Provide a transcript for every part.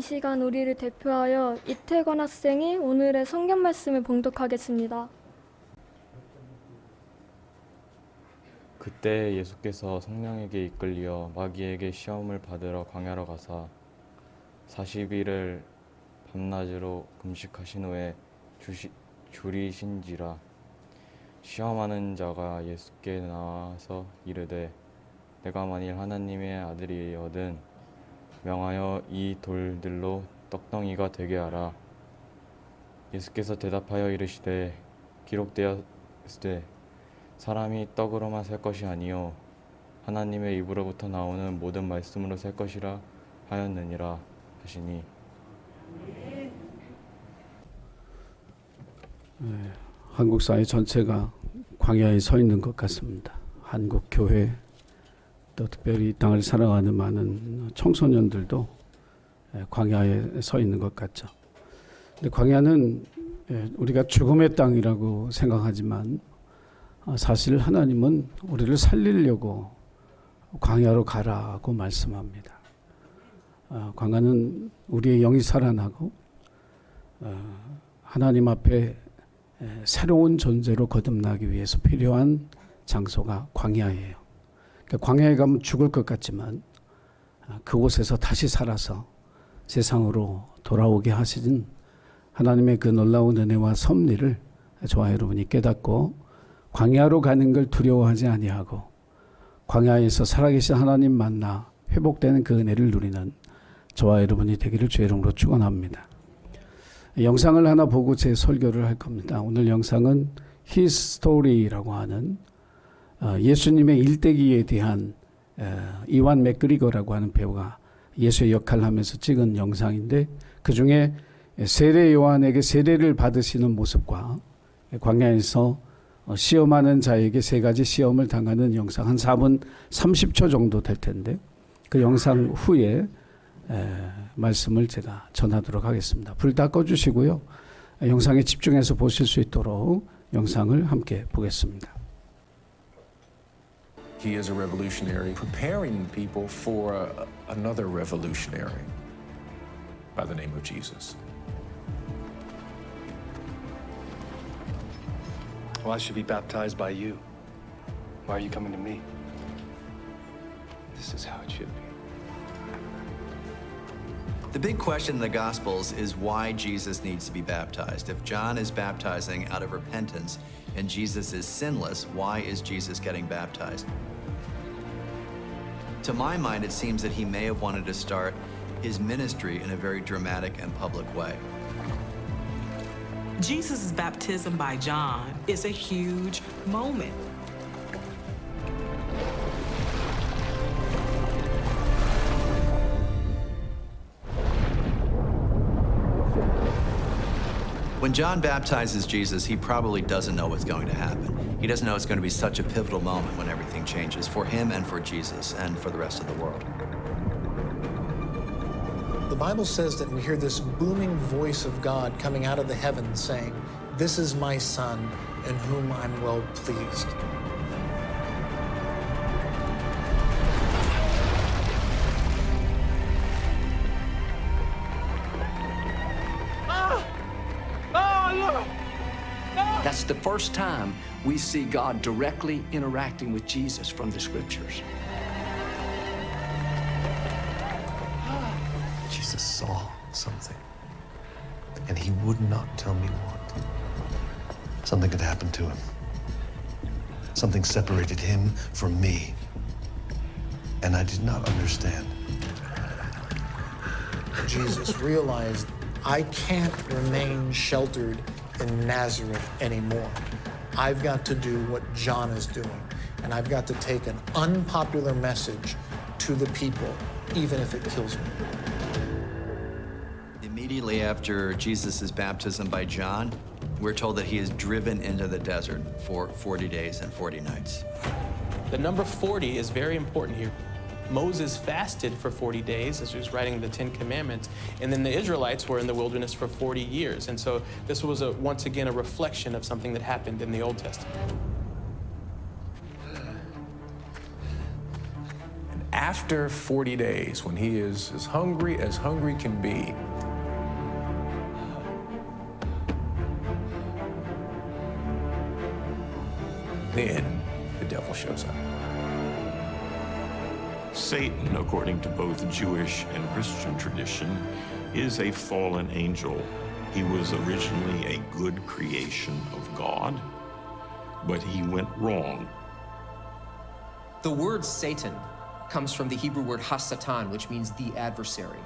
이 시간 우리를 대표하여 이태권 학생이 오늘의 성경 말씀을 봉독하겠습니다. 그때 예수께서 성령에게 이끌려 마귀에게 시험을 받으러 광야로 가사 40일을 밤낮으로 금식하신 후에 줄이신지라. 시험하는 자가 예수께 나와서 이르되 내가 만일 하나님의 아들이거든 명하여 이 돌들로 떡덩이가 되게 하라. 예수께서 대답하여 이르시되 기록되었으되 사람이 떡으로만 살 것이 아니요 하나님의 입으로부터 나오는 모든 말씀으로 살 것이라 하였느니라 하시니. 한국 사회 전체가 광야에 서 있는 것 같습니다. 한국 교회 또 특별히 이 땅을 살아가는 많은 청소년들도 광야에 서 있는 것 같죠. 근데 광야는 우리가 죽음의 땅이라고 생각하지만 사실 하나님은 우리를 살리려고 광야로 가라고 말씀합니다. 광야는 우리의 영이 살아나고 하나님 앞에 새로운 존재로 거듭나기 위해서 필요한 장소가 광야예요. 그러니까 광야에 가면 죽을 것 같지만 그곳에서 다시 살아서 세상으로 돌아오게 하신 하나님의 그 놀라운 은혜와 섭리를 저와 여러분이 깨닫고 광야로 가는 걸 두려워하지 아니하고 광야에서 살아계신 하나님 만나 회복되는 그 은혜를 누리는 저와 여러분이 되기를 주의 이름으로 축원합니다. 영상을 하나 보고 제 설교를 할 겁니다. 오늘 영상은 His Story라고 하는 예수님의 일대기에 대한 이완 맥그리거라고 하는 배우가 예수의 역할을 하면서 찍은 영상인데, 그 중에 세례 요한에게 세례를 받으시는 모습과 광야에서 시험하는 자에게 세 가지 시험을 당하는 영상, 한 4분 30초 정도 될 텐데 그 영상 후에 말씀을 제가 전하도록 하겠습니다. 불 다 꺼주시고요. 영상에 집중해서 보실 수 있도록 영상을 함께 보겠습니다. He is a revolutionary, preparing people for another revolutionary by the name of Jesus. Well, I should be baptized by you. Why are you coming to me? This is how it should be. The big question in the Gospels is why Jesus needs to be baptized. If John is baptizing out of repentance and Jesus is sinless, why is Jesus getting baptized? To my mind, it seems that he may have wanted to start his ministry in a very dramatic and public way. Jesus' baptism by John is a huge moment. When John baptizes Jesus, he probably doesn't know what's going to happen. He doesn't know it's going to be such a pivotal moment when everything changes for him and for Jesus and for the rest of the world. The Bible says that we hear this booming voice of God coming out of the heavens saying, "This is my Son, in whom I'm well pleased." That's the first time we see God directly interacting with Jesus from the scriptures. Jesus saw something, and he would not tell me what. Something had happened to him. Something separated him from me, and I did not understand. Jesus realized, I can't remain sheltered in Nazareth anymore. I've got to do what John is doing, and I've got to take an unpopular message to the people, even if it kills me. Immediately after Jesus' baptism by John, we're told that he is driven into the desert for 40 days and 40 nights. The number 40 is very important here. Moses fasted for 40 days as he was writing the Ten Commandments, and then the Israelites were in the wilderness for 40 years. And so this was once again a reflection of something that happened in the Old Testament. And after 40 days, when he is as hungry can be, then the devil shows up. Satan, according to both Jewish and Christian tradition, is a fallen angel. He was originally a good creation of God, but he went wrong. The word Satan comes from the Hebrew word hasatan, which means the adversary,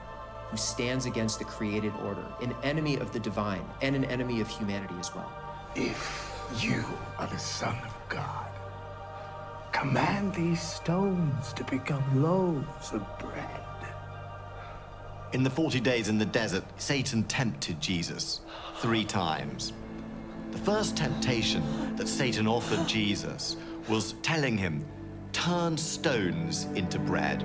who stands against the created order, an enemy of the divine and an enemy of humanity as well. If you are the Son of God, command these stones to become loaves of bread. In the 40 days in the desert, Satan tempted Jesus 3 times. The first temptation that Satan offered Jesus was telling him, turn stones into bread.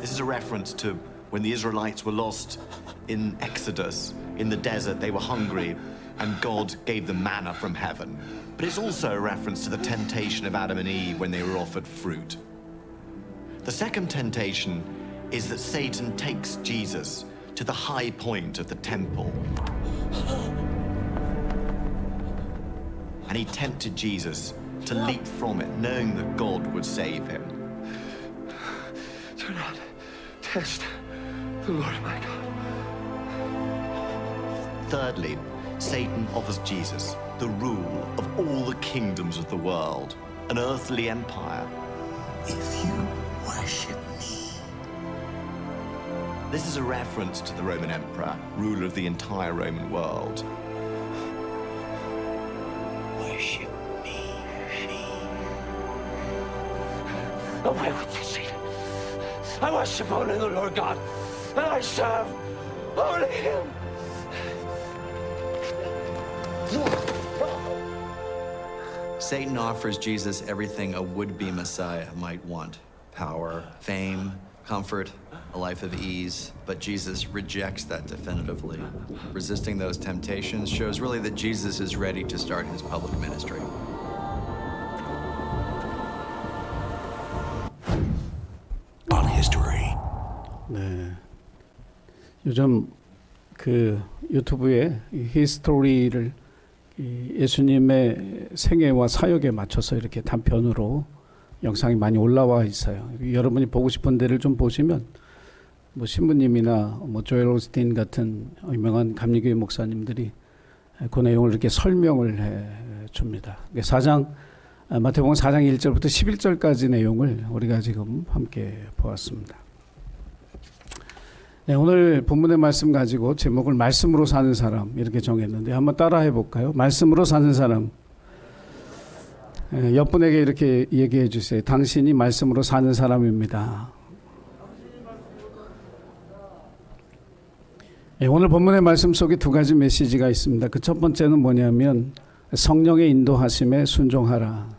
This is a reference to when the Israelites were lost in Exodus, in the desert. They were hungry, and God gave them manna from heaven. But it's also a reference to the temptation of Adam and Eve when they were offered fruit. The second temptation is that Satan takes Jesus to the high point of the temple. And he tempted Jesus to leap from it, knowing that God would save him. Do not test the Lord my God. Thirdly, Satan offers Jesus the rule of all the kingdoms of the world, an earthly empire. If you worship me. This is a reference to the Roman emperor, ruler of the entire Roman world. Worship me. Away with you, Satan. I worship only the Lord God, and I serve only him. Satan offers Jesus everything a would-be Messiah might want: power, fame, comfort, a life of ease. But Jesus rejects that definitively. Resisting those temptations shows really that Jesus is ready to start his public ministry. On history. 네. 요즘 그 유튜브에 히스토리를 예수님의 생애와 사역에 맞춰서 이렇게 단편으로 영상이 많이 올라와 있어요. 여러분이 보고 싶은 데를 좀 보시면 뭐 신부님이나 뭐 조엘 오스틴 같은 유명한 감리교회 목사님들이 그 내용을 이렇게 설명을 해 줍니다. 마태복음 4장 1절부터 11절까지 내용을 우리가 지금 함께 보았습니다. 네, 오늘 본문의 말씀 가지고 제목을 말씀으로 사는 사람 이렇게 정했는데 한번 따라해 볼까요? 말씀으로 사는 사람. 옆분에게 이렇게 얘기해 주세요. 당신이 말씀으로 사는 사람입니다. 오늘 본문의 말씀 속에 2가지 메시지가 있습니다. 그 첫 번째는 뭐냐면 성령의 인도하심에 순종하라.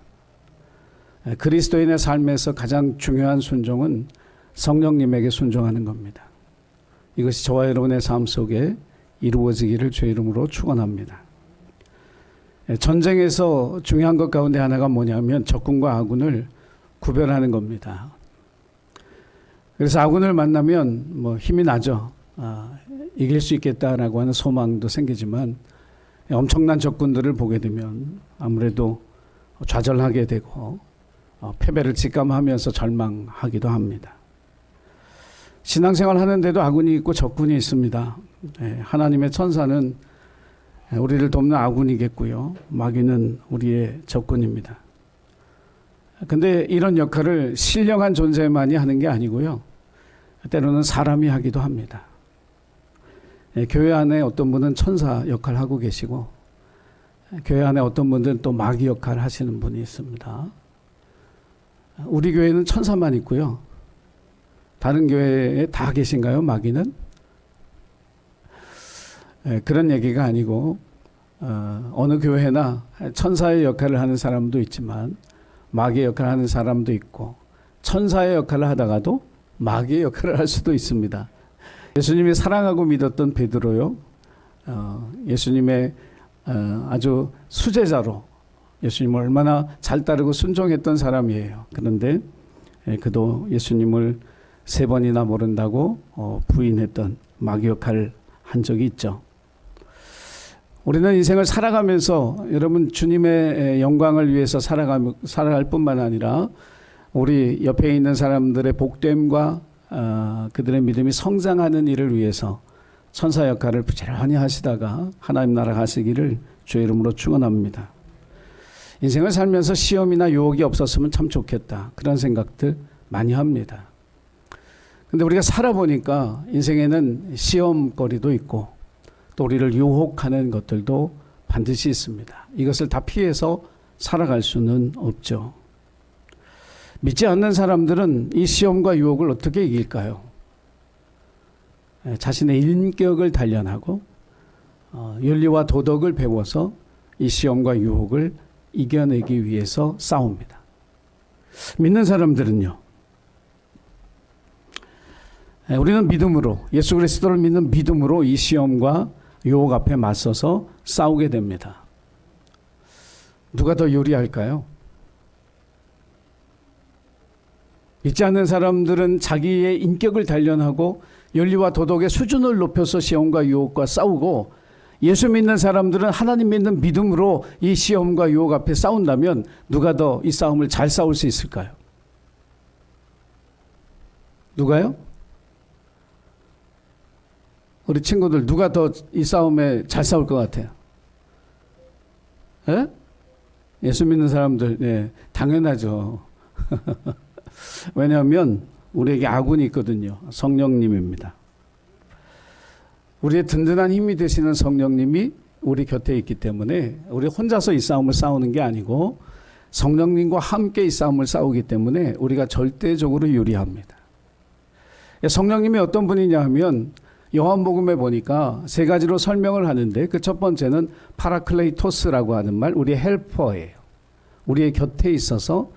그리스도인의 삶에서 가장 중요한 순종은 성령님에게 순종하는 겁니다. 이것이 저와 여러분의 삶 속에 이루어지기를 주의 이름으로 축원합니다. 전쟁에서 중요한 것 가운데 하나가 뭐냐면 적군과 아군을 구별하는 겁니다. 그래서 아군을 만나면 뭐 힘이 나죠. 이길 수 있겠다라고 하는 소망도 생기지만 엄청난 적군들을 보게 되면 아무래도 좌절하게 되고 패배를 직감하면서 절망하기도 합니다. 신앙생활 하는데도 아군이 있고 적군이 있습니다. 하나님의 천사는 우리를 돕는 아군이겠고요. 마귀는 우리의 적군입니다. 근데 이런 역할을 신령한 존재만이 하는 게 아니고요. 때로는 사람이 하기도 합니다. 교회 안에 어떤 분은 천사 역할을 하고 계시고 교회 안에 어떤 분들은 또 마귀 역할을 하시는 분이 있습니다. 우리 교회는 천사만 있고요. 다른 교회에 다 계신가요? 마귀는? 그런 얘기가 아니고 어느 교회나 천사의 역할을 하는 사람도 있지만 마귀의 역할을 하는 사람도 있고 천사의 역할을 하다가도 마귀의 역할을 할 수도 있습니다. 예수님이 사랑하고 믿었던 베드로요. 예수님의 아주 수제자로 예수님을 얼마나 잘 따르고 순종했던 사람이에요. 그런데 그도 예수님을 3번이나 모른다고 부인했던 마귀 역할을 한 적이 있죠. 우리는 인생을 살아가면서 여러분 주님의 영광을 위해서 살아갈 뿐만 아니라 우리 옆에 있는 사람들의 복됨과 그들의 믿음이 성장하는 일을 위해서 천사 역할을 부지런히 하시다가 하나님 나라 가시기를 주의 이름으로 축원합니다. 인생을 살면서 시험이나 유혹이 없었으면 참 좋겠다. 그런 생각들 많이 합니다. 근데 우리가 살아보니까 인생에는 시험거리도 있고 또 우리를 유혹하는 것들도 반드시 있습니다. 이것을 다 피해서 살아갈 수는 없죠. 믿지 않는 사람들은 이 시험과 유혹을 어떻게 이길까요? 자신의 인격을 단련하고 윤리와 도덕을 배워서 이 시험과 유혹을 이겨내기 위해서 싸웁니다. 믿는 사람들은요. 우리는 믿음으로 예수 그리스도를 믿는 믿음으로 이 시험과 유혹 앞에 맞서서 싸우게 됩니다. 누가 더 유리할까요? 믿지 않는 사람들은 자기의 인격을 단련하고 윤리와 도덕의 수준을 높여서 시험과 유혹과 싸우고 예수 믿는 사람들은 하나님 믿는 믿음으로 이 시험과 유혹 앞에 싸운다면 누가 더 이 싸움을 잘 싸울 수 있을까요? 누가요? 우리 친구들 누가 더 이 싸움에 잘 싸울 것 같아요? 예? 예수 믿는 사람들, 네, 당연하죠. 왜냐하면 우리에게 아군이 있거든요. 성령님입니다. 우리의 든든한 힘이 되시는 성령님이 우리 곁에 있기 때문에 우리 혼자서 이 싸움을 싸우는 게 아니고 성령님과 함께 이 싸움을 싸우기 때문에 우리가 절대적으로 유리합니다. 성령님이 어떤 분이냐 하면 요한복음에 보니까 3가지로 설명을 하는데 그 첫 번째는 파라클레이토스라고 하는 말, 우리의 헬퍼예요. 우리의 곁에 있어서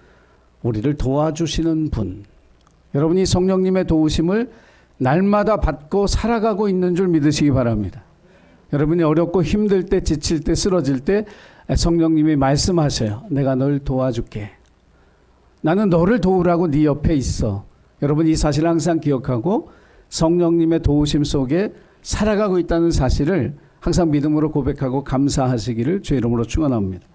우리를 도와주시는 분. 여러분이 성령님의 도우심을 날마다 받고 살아가고 있는 줄 믿으시기 바랍니다. 여러분이 어렵고 힘들 때, 지칠 때, 쓰러질 때 성령님이 말씀하셔요. 내가 널 도와줄게. 나는 너를 도우라고 네 옆에 있어. 여러분 이 사실을 항상 기억하고 성령님의 도우심 속에 살아가고 있다는 사실을 항상 믿음으로 고백하고 감사하시기를 주의 이름으로 축원합니다.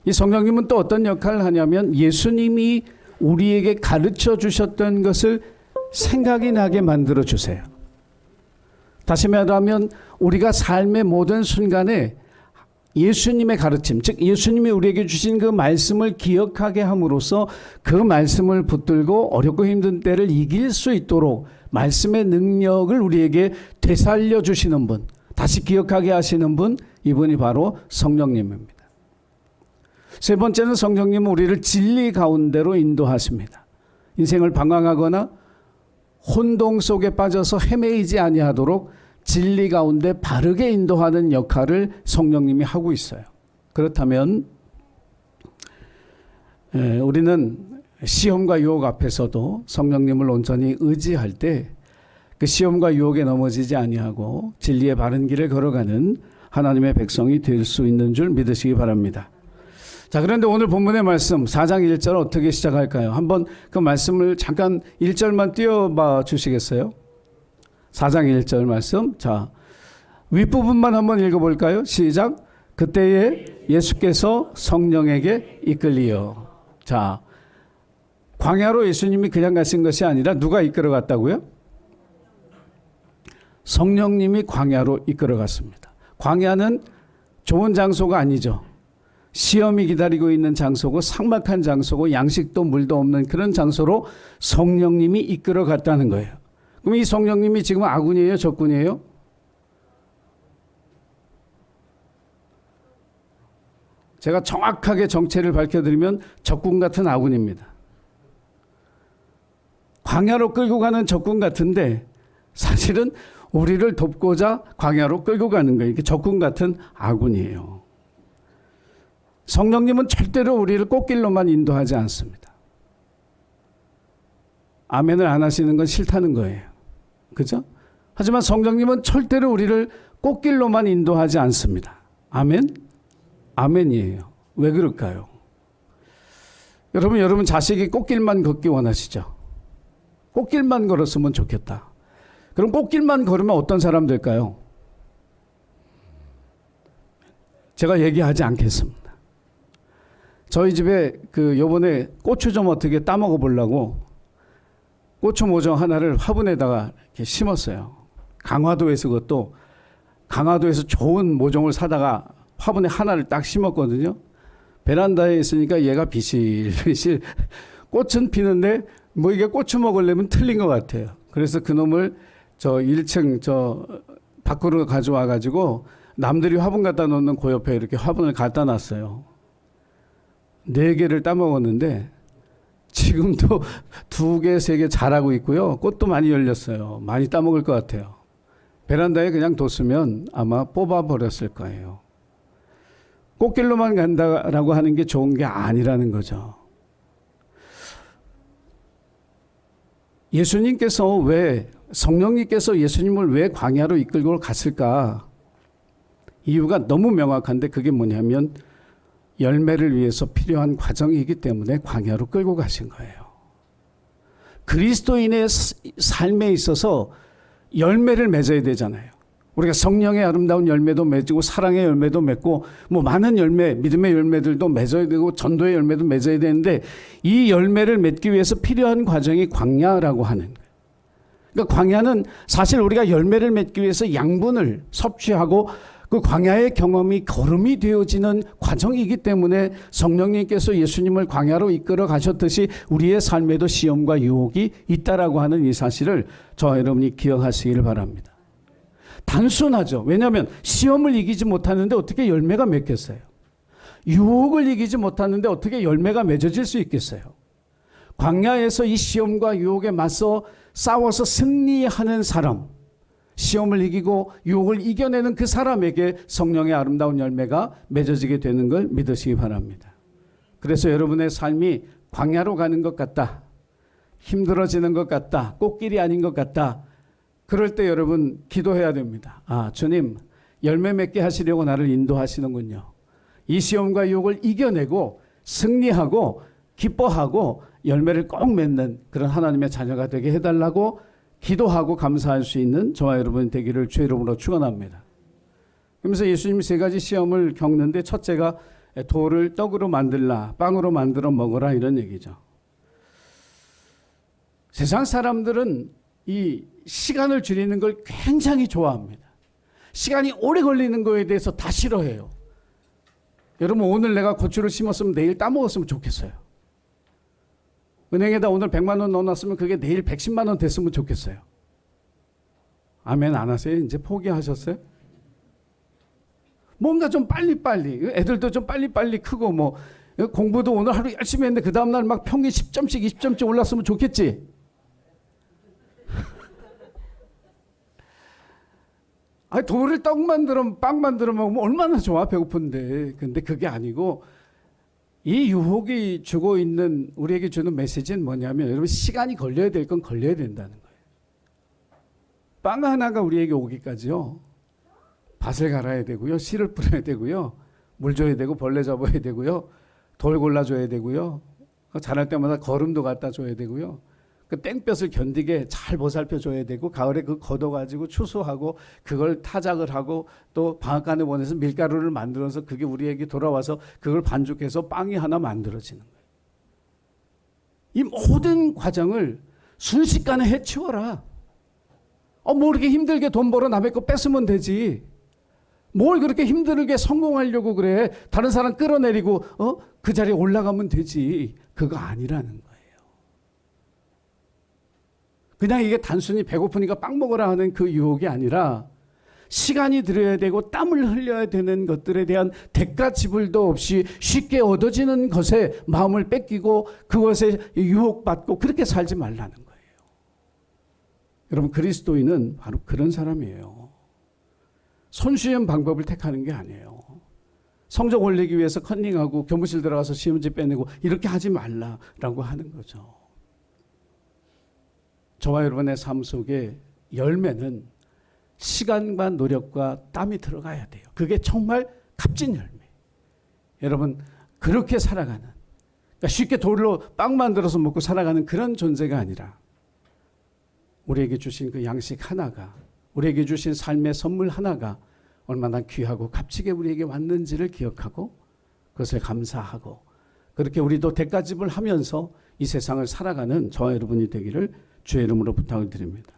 이 성령님은 또 어떤 역할을 하냐면 예수님이 우리에게 가르쳐 주셨던 것을 생각이 나게 만들어 주세요. 다시 말하면 우리가 삶의 모든 순간에 예수님의 가르침, 즉 예수님이 우리에게 주신 그 말씀을 기억하게 함으로써 그 말씀을 붙들고 어렵고 힘든 때를 이길 수 있도록 말씀의 능력을 우리에게 되살려 주시는 분, 다시 기억하게 하시는 분, 이분이 바로 성령님입니다. 3번째는 성령님은 우리를 진리 가운데로 인도하십니다. 인생을 방황하거나 혼동 속에 빠져서 헤매이지 아니하도록 진리 가운데 바르게 인도하는 역할을 성령님이 하고 있어요. 그렇다면 우리는 시험과 유혹 앞에서도 성령님을 온전히 의지할 때 그 시험과 유혹에 넘어지지 아니하고 진리의 바른 길을 걸어가는 하나님의 백성이 될 수 있는 줄 믿으시기 바랍니다. 자, 그런데 오늘 본문의 말씀 4장 1절 어떻게 시작할까요? 한번 그 말씀을 잠깐 1절만 띄워봐 주시겠어요? 4장 1절 말씀. 자, 윗부분만 한번 읽어볼까요? 시작. 그때에 예수께서 성령에게 이끌리어. 자, 광야로 예수님이 그냥 가신 것이 아니라 누가 이끌어 갔다고요? 성령님이 광야로 이끌어 갔습니다. 광야는 좋은 장소가 아니죠. 시험이 기다리고 있는 장소고 삭막한 장소고 양식도 물도 없는 그런 장소로 성령님이 이끌어 갔다는 거예요. 그럼 이 성령님이 지금 아군이에요? 적군이에요? 제가 정확하게 정체를 밝혀드리면 적군 같은 아군입니다. 광야로 끌고 가는 적군 같은데 사실은 우리를 돕고자 광야로 끌고 가는 거예요. 이게 적군 같은 아군이에요. 성령님은 절대로 우리를 꽃길로만 인도하지 않습니다. 아멘을 안 하시는 건 싫다는 거예요. 그죠? 하지만 성령님은 절대로 우리를 꽃길로만 인도하지 않습니다. 아멘? 아멘이에요. 왜 그럴까요? 여러분 자식이 꽃길만 걷기 원하시죠? 꽃길만 걸었으면 좋겠다. 그럼 꽃길만 걸으면 어떤 사람 될까요? 제가 얘기하지 않겠습니다. 저희 집에 요번에 고추 좀 어떻게 따먹어 보려고 고추 모종 하나를 화분에다가 이렇게 심었어요. 강화도에서 그것도 강화도에서 좋은 모종을 사다가 화분에 하나를 딱 심었거든요. 베란다에 있으니까 얘가 비실비실 꽃은 피는데 뭐 이게 고추 먹으려면 틀린 것 같아요. 그래서 그놈을 저 1층 저 밖으로 가져와 가지고 남들이 화분 갖다 놓는 그 옆에 이렇게 화분을 갖다 놨어요. 4개를 따먹었는데 지금도 2개, 3개 자라고 있고요. 꽃도 많이 열렸어요. 많이 따먹을 것 같아요. 베란다에 그냥 뒀으면 아마 뽑아버렸을 거예요. 꽃길로만 간다라고 하는 게 좋은 게 아니라는 거죠. 성령님께서 예수님을 왜 광야로 이끌고 갔을까? 이유가 너무 명확한데 그게 뭐냐면 열매를 위해서 필요한 과정이기 때문에 광야로 끌고 가신 거예요. 그리스도인의 삶에 있어서 열매를 맺어야 되잖아요. 우리가 성령의 아름다운 열매도 맺고 사랑의 열매도 맺고 뭐 많은 열매, 믿음의 열매들도 맺어야 되고 전도의 열매도 맺어야 되는데 이 열매를 맺기 위해서 필요한 과정이 광야라고 하는 거예요. 그러니까 광야는 사실 우리가 열매를 맺기 위해서 양분을 섭취하고 그 광야의 경험이 걸음이 되어지는 과정이기 때문에 성령님께서 예수님을 광야로 이끌어 가셨듯이 우리의 삶에도 시험과 유혹이 있다라고 하는 이 사실을 저와 여러분이 기억하시기를 바랍니다. 단순하죠. 왜냐하면 시험을 이기지 못하는데 어떻게 열매가 맺겠어요? 유혹을 이기지 못하는데 어떻게 열매가 맺어질 수 있겠어요? 광야에서 이 시험과 유혹에 맞서 싸워서 승리하는 사람, 시험을 이기고 유혹을 이겨내는 그 사람에게 성령의 아름다운 열매가 맺어지게 되는 걸 믿으시기 바랍니다. 그래서 여러분의 삶이 광야로 가는 것 같다, 힘들어지는 것 같다, 꽃길이 아닌 것 같다, 그럴 때 여러분 기도해야 됩니다. 아, 주님 열매 맺게 하시려고 나를 인도하시는군요. 이 시험과 유혹을 이겨내고 승리하고 기뻐하고 열매를 꼭 맺는 그런 하나님의 자녀가 되게 해달라고 기도하고 감사할 수 있는 저와 여러분 되기를 주의 이름으로 축원합니다. 그러면서 예수님이 3가지 시험을 겪는데 첫째가 돌을 떡으로 만들라, 빵으로 만들어 먹어라 이런 얘기죠. 세상 사람들은 이 시간을 줄이는 걸 굉장히 좋아합니다. 시간이 오래 걸리는 거에 대해서 다 싫어해요. 여러분 오늘 내가 고추를 심었으면 내일 따먹었으면 좋겠어요. 은행에다 오늘 100만 원 넣어놨으면 그게 내일 110만 원 됐으면 좋겠어요. 아멘 안 하세요? 이제 포기하셨어요? 뭔가 좀 빨리빨리, 애들도 좀 빨리빨리 크고 뭐 공부도 오늘 하루 열심히 했는데 그 다음날 막 평균 10점씩 20점씩 올랐으면 좋겠지. 아니 돌을 떡 만들어 빵 만들어 먹으면 얼마나 좋아, 배고픈데. 근데 그게 아니고 이 유혹이 주고 있는 우리에게 주는 메시지는 뭐냐면 여러분 시간이 걸려야 될 건 걸려야 된다는 거예요. 빵 하나가 우리에게 오기까지요. 밭을 갈아야 되고요. 씨를 뿌려야 되고요. 물 줘야 되고 벌레 잡아야 되고요. 돌 골라줘야 되고요. 자랄 때마다 거름도 갖다 줘야 되고요. 그 땡볕을 견디게 잘 보살펴 줘야 되고 가을에 그 걷어가지고 추수하고 그걸 타작을 하고 또 방앗간에 보내서 밀가루를 만들어서 그게 우리에게 돌아와서 그걸 반죽해서 빵이 하나 만들어지는 거예요. 이 모든 과정을 순식간에 해치워라. 뭐 이렇게 힘들게 돈 벌어 남의 거 뺏으면 되지. 뭘 그렇게 힘들게 성공하려고 그래. 다른 사람 끌어내리고 그 자리에 올라가면 되지. 그거 아니라는 거예요. 그냥 이게 단순히 배고프니까 빵 먹으라 하는 그 유혹이 아니라 시간이 들여야 되고 땀을 흘려야 되는 것들에 대한 대가 지불도 없이 쉽게 얻어지는 것에 마음을 뺏기고 그것에 유혹받고 그렇게 살지 말라는 거예요. 여러분 그리스도인은 바로 그런 사람이에요. 손쉬운 방법을 택하는 게 아니에요. 성적 올리기 위해서 컨닝하고 교무실 들어가서 시험지 빼내고 이렇게 하지 말라라고 하는 거죠. 저와 여러분의 삶 속에 열매는 시간과 노력과 땀이 들어가야 돼요. 그게 정말 값진 열매. 여러분 그렇게 살아가는, 그러니까 쉽게 돌로 빵 만들어서 먹고 살아가는 그런 존재가 아니라 우리에게 주신 그 양식 하나가, 우리에게 주신 삶의 선물 하나가 얼마나 귀하고 값지게 우리에게 왔는지를 기억하고 그것을 감사하고 그렇게 우리도 대가집을 하면서 이 세상을 살아가는 저와 여러분이 되기를 주의 이름으로 부탁을 드립니다.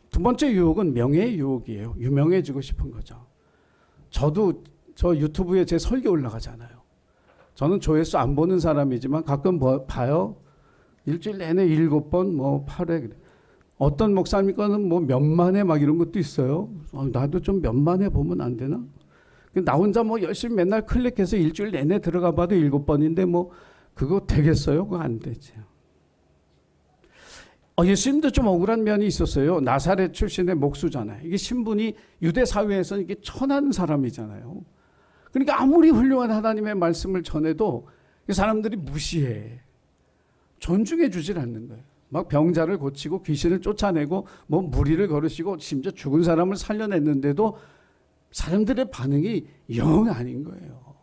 두 번째 유혹은 명예의 유혹이에요. 유명해지고 싶은 거죠. 저도 저 유튜브에 제 설교 올라가잖아요. 저는 조회수 안 보는 사람이지만 가끔 봐요. 일주일 내내 7번, 뭐 8회. 어떤 목사님과는 뭐 몇만회 막 이런 것도 있어요. 나도 좀 몇만회 보면 안 되나? 나 혼자 뭐 열심히 맨날 클릭해서 일주일 내내 들어가 봐도 7번인데 뭐 그거 되겠어요? 그거 안 되죠. 예수님도 좀 억울한 면이 있었어요. 나사렛 출신의 목수잖아요. 이게 신분이 유대 사회에서는 이게 천한 사람이잖아요. 그러니까 아무리 훌륭한 하나님의 말씀을 전해도 이 사람들이 무시해. 존중해 주질 않는 거예요. 막 병자를 고치고 귀신을 쫓아내고 뭐 무리를 거르시고 심지어 죽은 사람을 살려냈는데도 사람들의 반응이 영 아닌 거예요.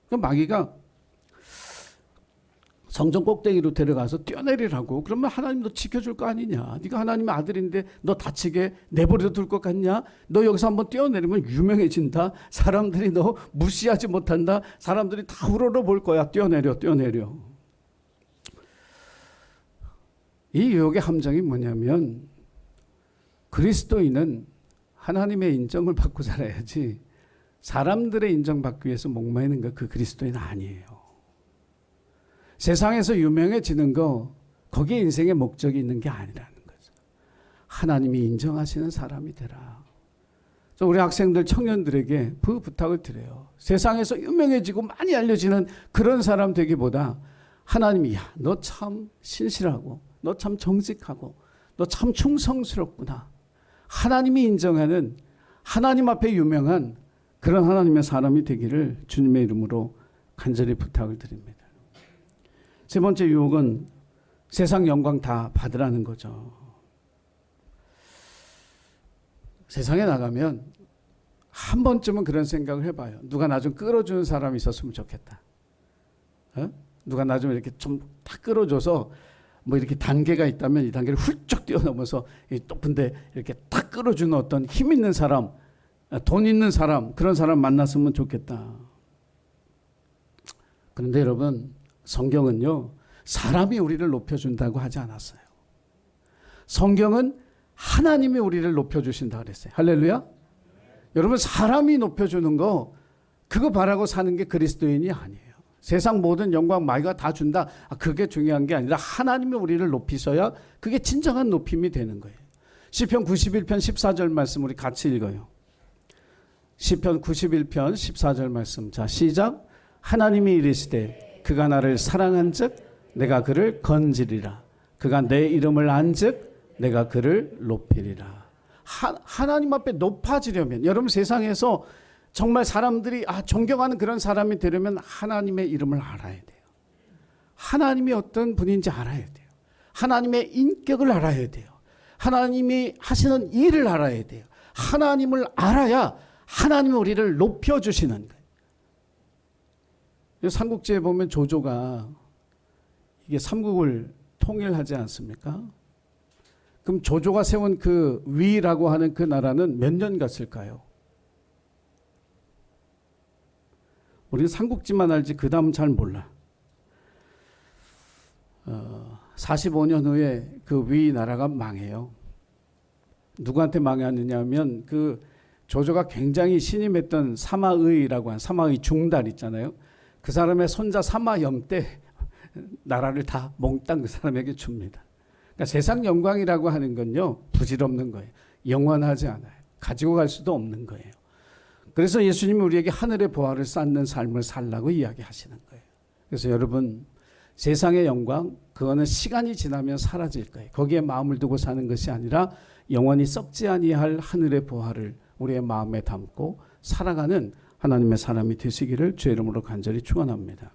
그러니까 마귀가 성전 꼭대기로 데려가서 뛰어내리라고. 그러면 하나님도 지켜줄 거 아니냐. 네가 하나님의 아들인데 너 다치게 내버려 둘 것 같냐. 너 여기서 한번 뛰어내리면 유명해진다. 사람들이 너 무시하지 못한다. 사람들이 다 우러러 볼 거야. 뛰어내려. 이 유혹의 함정이 뭐냐면 그리스도인은 하나님의 인정을 받고 살아야지 사람들의 인정받기 위해서 목마르는 거 그 그리스도인 아니에요. 세상에서 유명해지는 거 거기에 인생의 목적이 있는 게 아니라는 거죠. 하나님이 인정하시는 사람이 되라. 우리 학생들 청년들에게 그 부탁을 드려요. 세상에서 유명해지고 많이 알려지는 그런 사람 되기보다 하나님이 야, 너 참 신실하고 너 참 정직하고 너 참 충성스럽구나. 하나님이 인정하는 하나님 앞에 유명한 그런 하나님의 사람이 되기를 주님의 이름으로 간절히 부탁을 드립니다. 세 번째 유혹은 세상 영광 다 받으라는 거죠. 세상에 나가면 한 번쯤은 그런 생각을 해봐요. 누가 나 좀 끌어주는 사람이 있었으면 좋겠다. 누가 나 좀 이렇게 좀 딱 끌어줘서 뭐 이렇게 단계가 있다면 이 단계를 훌쩍 뛰어넘어서 이 높은데 이렇게 딱 끌어주는 어떤 힘 있는 사람, 돈 있는 사람, 그런 사람 만났으면 좋겠다. 그런데 여러분, 성경은요, 사람이 우리를 높여준다고 하지 않았어요. 성경은 하나님이 우리를 높여주신다 그랬어요. 할렐루야. 여러분, 사람이 높여주는 거 그거 바라고 사는 게 그리스도인이 아니에요. 세상 모든 영광 마귀가 다 준다. 그게 중요한 게 아니라 하나님이 우리를 높이셔야 그게 진정한 높임이 되는 거예요. 시편 91편 14절 말씀 우리 같이 읽어요. 시편 91편 14절 말씀. 자, 시작. 하나님이 이르시되 그가 나를 사랑한즉 내가 그를 건지리라. 그가 내 이름을 안즉 내가 그를 높이리라. 하나님 앞에 높아지려면 여러분 세상에서 정말 사람들이 존경하는 그런 사람이 되려면 하나님의 이름을 알아야 돼요. 하나님이 어떤 분인지 알아야 돼요. 하나님의 인격을 알아야 돼요. 하나님이 하시는 일을 알아야 돼요. 하나님을 알아야 하나님이 우리를 높여주시는 거예요. 삼국지에 보면 조조가 이게 삼국을 통일하지 않습니까? 그럼 조조가 세운 그 위라고 하는 그 나라는 몇 년 갔을까요? 우리는 삼국지만 알지 그 다음 잘 몰라. 45년 후에 그 위 나라가 망해요. 누구한테 망했느냐 하면 그 조조가 굉장히 신임했던 사마의라고 한 사마의 중달 있잖아요. 그 사람의 손자 사마염 때 나라를 다 몽땅 그 사람에게 줍니다. 그러니까 세상 영광이라고 하는 건요, 부질없는 거예요. 영원하지 않아요. 가지고 갈 수도 없는 거예요. 그래서 예수님이 우리에게 하늘의 보화를 쌓는 삶을 살라고 이야기하시는 거예요. 그래서 여러분, 세상의 영광, 그거는 시간이 지나면 사라질 거예요. 거기에 마음을 두고 사는 것이 아니라 영원히 썩지 아니할 하늘의 보화를 우리의 마음에 담고 살아가는 하나님의 사람이 되시기를 주의 이름으로 간절히 축원합니다.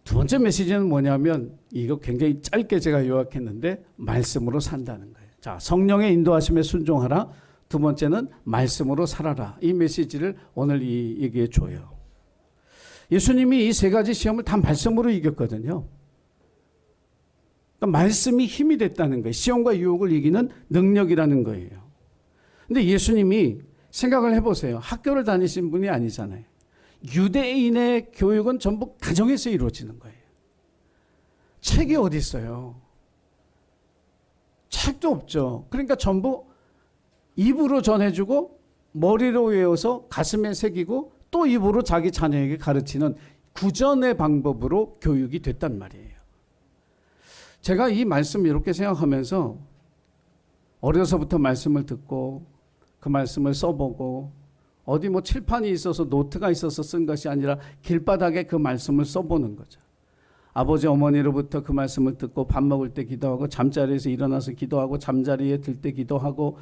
두 번째 메시지는 뭐냐면 이거 굉장히 짧게 제가 요약했는데 말씀으로 산다는 거예요. 자, 성령의 인도하심에 순종하라. 두 번째는 말씀으로 살아라. 이 메시지를 오늘 이 얘기해 줘요. 예수님이 이 세 가지 시험을 다 말씀으로 이겼거든요. 그러니까 말씀이 힘이 됐다는 거예요. 시험과 유혹을 이기는 능력이라는 거예요. 근데 예수님이 생각을 해보세요. 학교를 다니신 분이 아니잖아요. 유대인의 교육은 전부 가정에서 이루어지는 거예요. 책이 어디 있어요? 책도 없죠. 그러니까 전부 입으로 전해주고 머리로 외워서 가슴에 새기고 또 입으로 자기 자녀에게 가르치는 구전의 방법으로 교육이 됐단 말이에요. 제가 이 말씀 이렇게 생각하면서 어려서부터 말씀을 듣고 그 말씀을 써보고 어디 뭐 칠판이 있어서 노트가 있어서 쓴 것이 아니라 길바닥에 그 말씀을 써보는 거죠. 아버지 어머니로부터 그 말씀을 듣고 밥 먹을 때 기도하고 잠자리에서 일어나서 기도하고 잠자리에 들 때 기도하고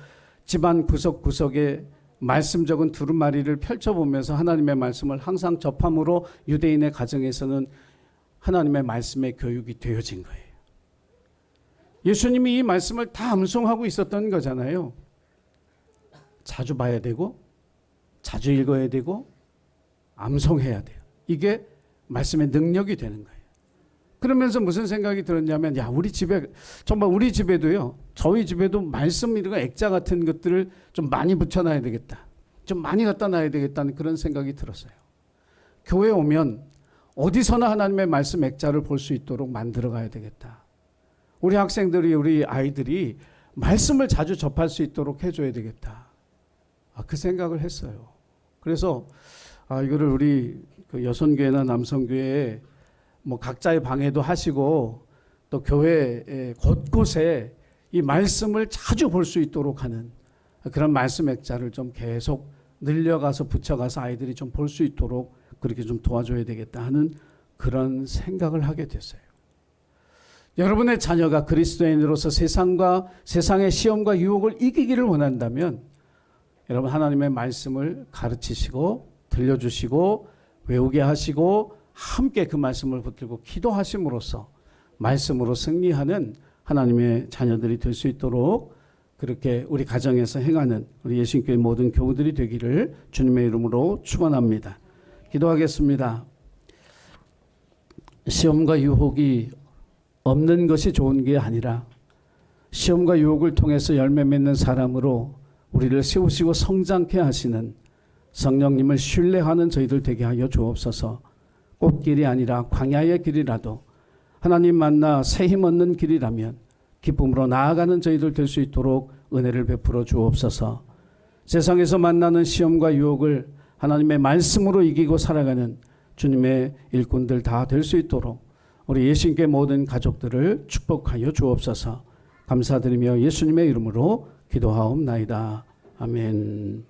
집안 구석구석에 말씀 적은 두루마리를 펼쳐보면서 하나님의 말씀을 항상 접함으로 유대인의 가정에서는 하나님의 말씀의 교육이 되어진 거예요. 예수님이 이 말씀을 다 암송하고 있었던 거잖아요. 자주 봐야 되고 자주 읽어야 되고 암송해야 돼요. 이게 말씀의 능력이 되는 거예요. 그러면서 무슨 생각이 들었냐면 우리 집에 정말 우리 집에도요. 저희 집에도 말씀 이런 액자 같은 것들을 좀 많이 붙여놔야 되겠다. 좀 많이 갖다 놔야 되겠다는 그런 생각이 들었어요. 교회 오면 어디서나 하나님의 말씀 액자를 볼 수 있도록 만들어 가야 되겠다. 우리 학생들이 우리 아이들이 말씀을 자주 접할 수 있도록 해줘야 되겠다. 그 생각을 했어요. 그래서 이거를 우리 그 여성교회나 남성교회에 뭐 각자의 방에도 하시고 또 교회 곳곳에 이 말씀을 자주 볼 수 있도록 하는 그런 말씀 액자를 좀 계속 늘려가서 붙여가서 아이들이 좀 볼 수 있도록 그렇게 좀 도와줘야 되겠다 하는 그런 생각을 하게 됐어요. 여러분의 자녀가 그리스도인으로서 세상의 시험과 유혹을 이기기를 원한다면 여러분 하나님의 말씀을 가르치시고 들려주시고 외우게 하시고 함께 그 말씀을 붙들고 기도하심으로써 말씀으로 승리하는 하나님의 자녀들이 될 수 있도록 그렇게 우리 가정에서 행하는 우리 예수님교회 모든 교우들이 되기를 주님의 이름으로 축원합니다. 기도하겠습니다. 시험과 유혹이 없는 것이 좋은 게 아니라 시험과 유혹을 통해서 열매 맺는 사람으로 우리를 세우시고 성장케 하시는 성령님을 신뢰하는 저희들 되게 하여 주옵소서. 꽃길이 아니라 광야의 길이라도 하나님 만나 새 힘 얻는 길이라면 기쁨으로 나아가는 저희들 될 수 있도록 은혜를 베풀어 주옵소서. 세상에서 만나는 시험과 유혹을 하나님의 말씀으로 이기고 살아가는 주님의 일꾼들 다 될 수 있도록 우리 예수님께 모든 가족들을 축복하여 주옵소서. 감사드리며 예수님의 이름으로 기도하옵나이다. 아멘.